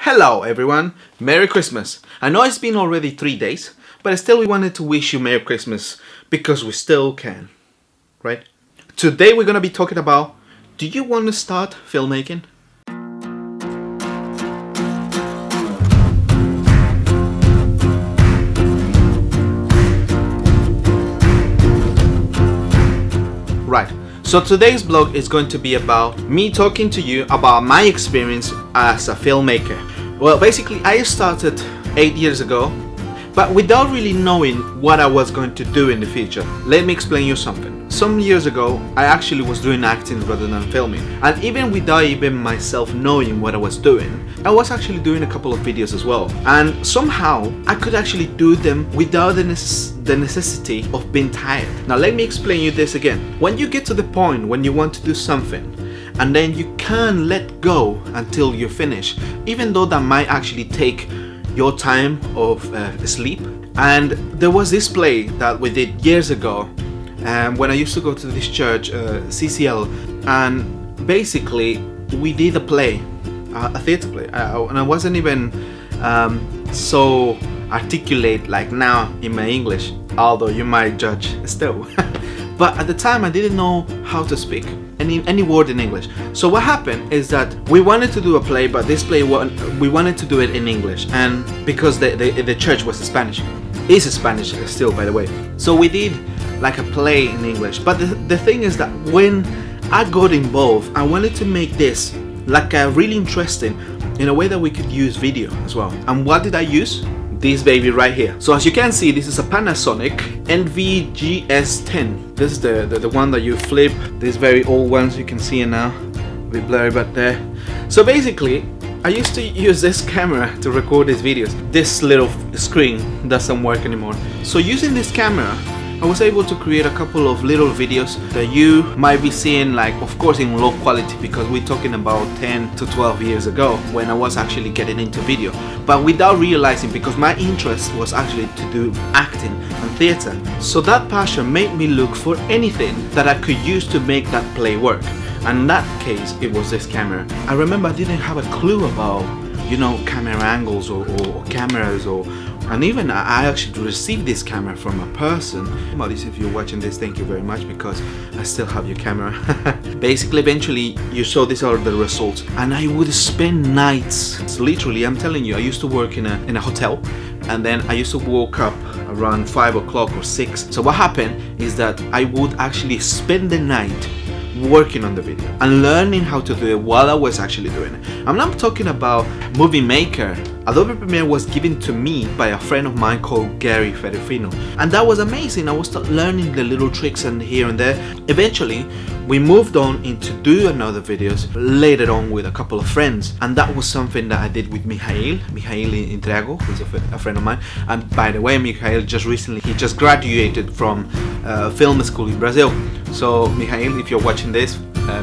Hello everyone, Merry Christmas. I know it's been already 3 days, but still we wanted to wish you Merry Christmas because we still can, right? Today we're gonna be talking about, do you want to start filmmaking? Right, so today's blog is going to be about me talking to you about my experience as a filmmaker. Well, basically I started 8 years ago, but without really knowing what I was going to do in the future. Let me explain you something. Some years ago, I actually was doing acting rather than filming. And even without even myself knowing what I was doing, I was actually doing a couple of videos as well. And somehow, I could actually do them without the necessity of being tired. Now let me explain you this again. When you get to the point when you want to do something, and then you can't let go until you finish, even though that might actually take your time of sleep. And there was this play that we did years ago when I used to go to this church, CCL, and basically we did a play, a theater play, and I wasn't even so articulate like now in my English, although you might judge still. But at the time I didn't know how to speak any word in English. So what happened is that we wanted to do a play, but this play we wanted to do it in English, and because the church was Spanish, is Spanish still, by the way. So we did like a play in English. But the thing is that when I got involved, I wanted to make this like a really interesting in a way that we could use video as well. And what did I use? This baby right here. So as you can see, this is a Panasonic NVGS10. This is the one that you flip. These very old ones, you can see it now, a bit blurry but there. So basically I used to use this camera to record these videos. This little screen doesn't work anymore. So using this camera, I was able to create a couple of little videos that you might be seeing, like, of course in low quality, because we're talking about 10 to 12 years ago when I was actually getting into video, but without realizing, because my interest was actually to do acting and theater. So that passion made me look for anything that I could use to make that play work. And in that case, it was this camera. I remember I didn't have a clue about, you know, camera angles or cameras, and even I actually received this camera from a person. Maurice, if you're watching this, thank you very much, because I still have your camera. Basically, eventually, you saw these are the results, and I would spend nights. So literally, I'm telling you, I used to work in a hotel, and then I used to wake up around 5 o'clock or 6. So what happened is that I would actually spend the night working on the video and learning how to do it while I was actually doing it. I'm not talking about Movie Maker. Adobe Premiere was given to me by a friend of mine called Gary Ferrifino, and that was amazing. I was learning the little tricks and here and there. Eventually we moved on into do another videos later on with a couple of friends, and that was something that I did with Michael Intriago, who's a friend of mine. And by the way, Michael he just graduated from film school in Brazil. So Michael, if you're watching this,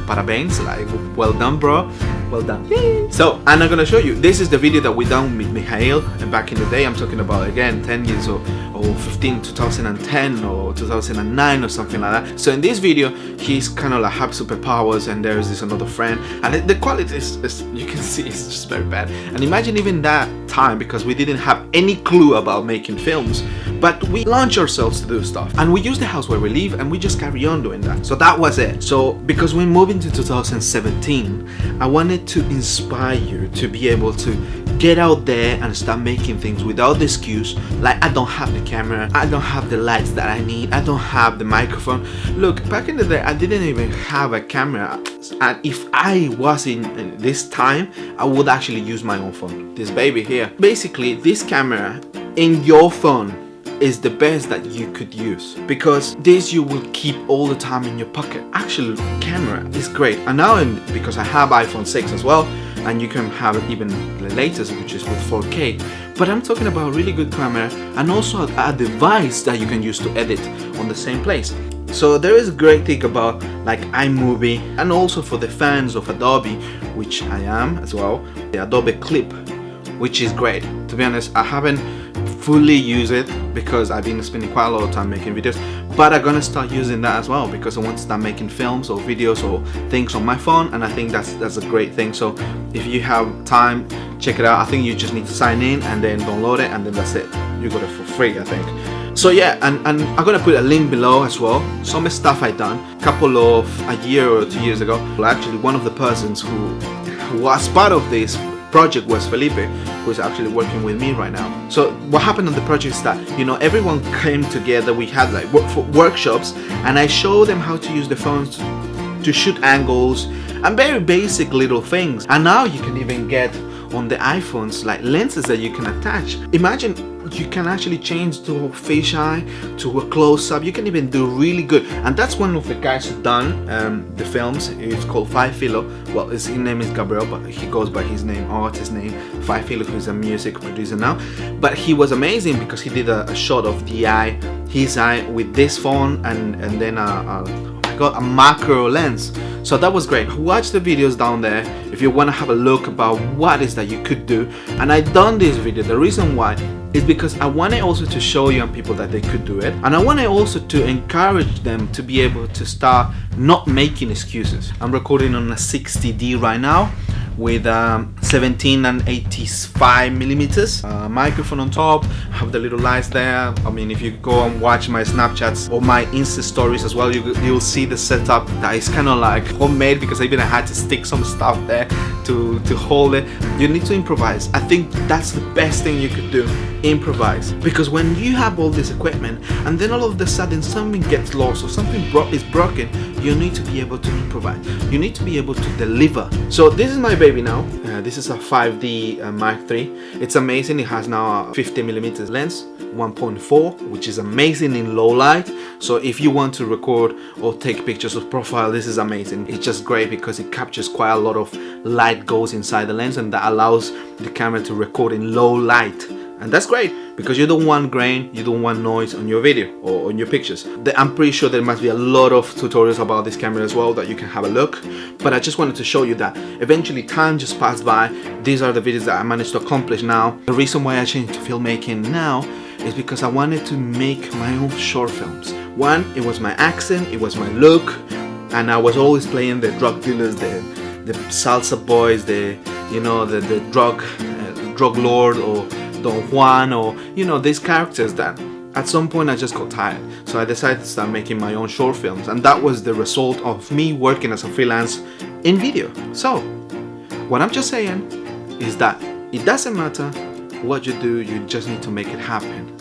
parabéns, like, well done, bro, well done. So I'm gonna show you, this is the video that we done with Michael back in the day. I'm talking about, again, 10 years or 15, 2010 or 2009 or something like that. So in this video, he's kind of like have superpowers, and there's this another friend, and the quality is, you can see, it's just very bad. And imagine even that time, because we didn't have any clue about making films, but we launch ourselves to do stuff, and we use the house where we live, and we just carry on doing that. So that was it. So because we moved into 2017, I wanted to inspire you to be able to get out there and start making things without the excuse, like, I don't have the camera, I don't have the lights that I need, I don't have the microphone. Look, back in the day, I didn't even have a camera, and if I was in this time, I would actually use my own phone, this baby here. Basically, this camera in your phone is the best that you could use, because this you will keep all the time in your pocket. Actually, camera is great, and now because I have iPhone 6 as well, and you can have it even the latest, which is with 4K. But I'm talking about a really good camera, and also a device that you can use to edit on the same place. So there is a great thing about like iMovie, and also for the fans of Adobe, which I am as well, the Adobe Clip, which is great. To be honest, I haven't fully used it because I've been spending quite a lot of time making videos, but I'm gonna start using that as well because I want to start making films or videos or things on my phone, and I think that's a great thing. So if you have time, check it out. I think you just need to sign in and then download it, and then that's it. You got it for free, I think. So yeah, and I'm gonna put a link below as well. Some stuff I done a year or 2 years ago. Well, actually, one of the persons who was part of this project was Felipe, who is actually working with me right now. So what happened on the project is that, you know, everyone came together. We had like workshops, and I showed them how to use the phones to shoot angles and very basic little things. And now you can even get on the iPhones like lenses that you can attach. Imagine you can actually change to a fisheye, to a close-up. You can even do really good, and that's one of the guys who done the films. It's called VICO. Well, his name is Gabriel, but he goes by his name, artist name, VICO, who's a music producer now. But he was amazing because he did a shot of his eye with this phone, and then I got a macro lens. So that was great. Watch the videos down there if you want to have a look about what is that you could do. And I done this video, the reason why is because I wanted also to show young people that they could do it, and I wanted also to encourage them to be able to start not making excuses. I'm recording on a 60D right now with 17 and 85 millimeters microphone on top. I have the little lights there. I mean, if you go and watch my Snapchats or my Insta stories as well, you'll see the setup that is kind of like homemade, because even I had to stick some stuff there to hold it. You need to improvise. I think that's the best thing you could do. Improvise, because when you have all this equipment and then all of a sudden something gets lost or something is broken, you need to be able to improvise. You need to be able to deliver. So this is my baby now. This is a 5D Mark III. It's amazing. It has now a 50mm lens, 1.4, which is amazing in low light. So if you want to record or take pictures of profile, this is amazing. It's just great because it captures quite a lot of light goes inside the lens, and that allows the camera to record in low light. And that's great because you don't want grain, you don't want noise on your video or on your pictures. I'm pretty sure there must be a lot of tutorials about this camera as well that you can have a look. But I just wanted to show you that eventually time just passed by. These are the videos that I managed to accomplish now. The reason why I changed to filmmaking now is because I wanted to make my own short films. One, it was my accent, it was my look, and I was always playing the drug dealers, the salsa boys, the drug lord, or Don Juan, or these characters that at some point I just got tired. So I decided to start making my own short films, and that was the result of me working as a freelance in video. So what I'm just saying is that it doesn't matter what you do, you just need to make it happen.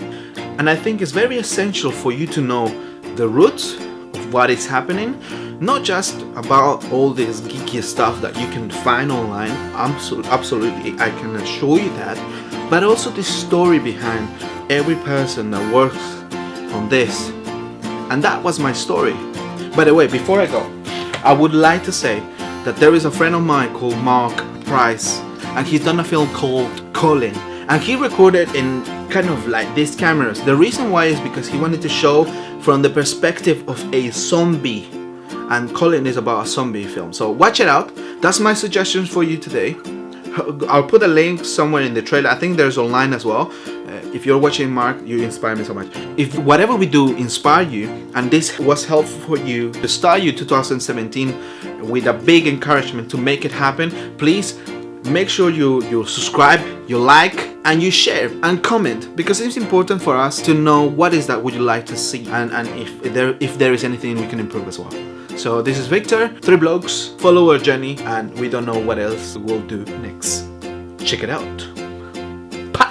And I think it's very essential for you to know the roots of what is happening, not just about all this geeky stuff that you can find online. Absolutely, I can assure you that, but also the story behind every person that works on this. And that was my story. By the way, before I go, I would like to say that there is a friend of mine called Marc, and he's done a film called COLIN, and he recorded in kind of like these cameras. The reason why is because he wanted to show from the perspective of a zombie, and COLIN is about a zombie film. So watch it out. That's my suggestions for you today. I'll put a link somewhere in the trailer. I think there's online as well. If you're watching Marc, you inspire me so much. If whatever we do inspire you, and this was helpful for you to start you 2017 with a big encouragement to make it happen, please make sure you subscribe, you like, and you share and comment, because it's important for us to know what is that would you like to see, and if there is anything we can improve as well. So this is Victor, Three Blokes, follow our journey, and we don't know what else we'll do next. Check it out. Pa!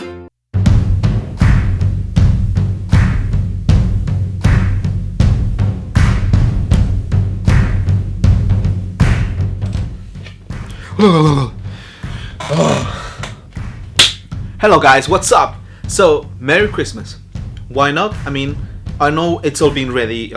Hello guys, what's up? So, Merry Christmas. Why not? I mean, I know it's all been ready.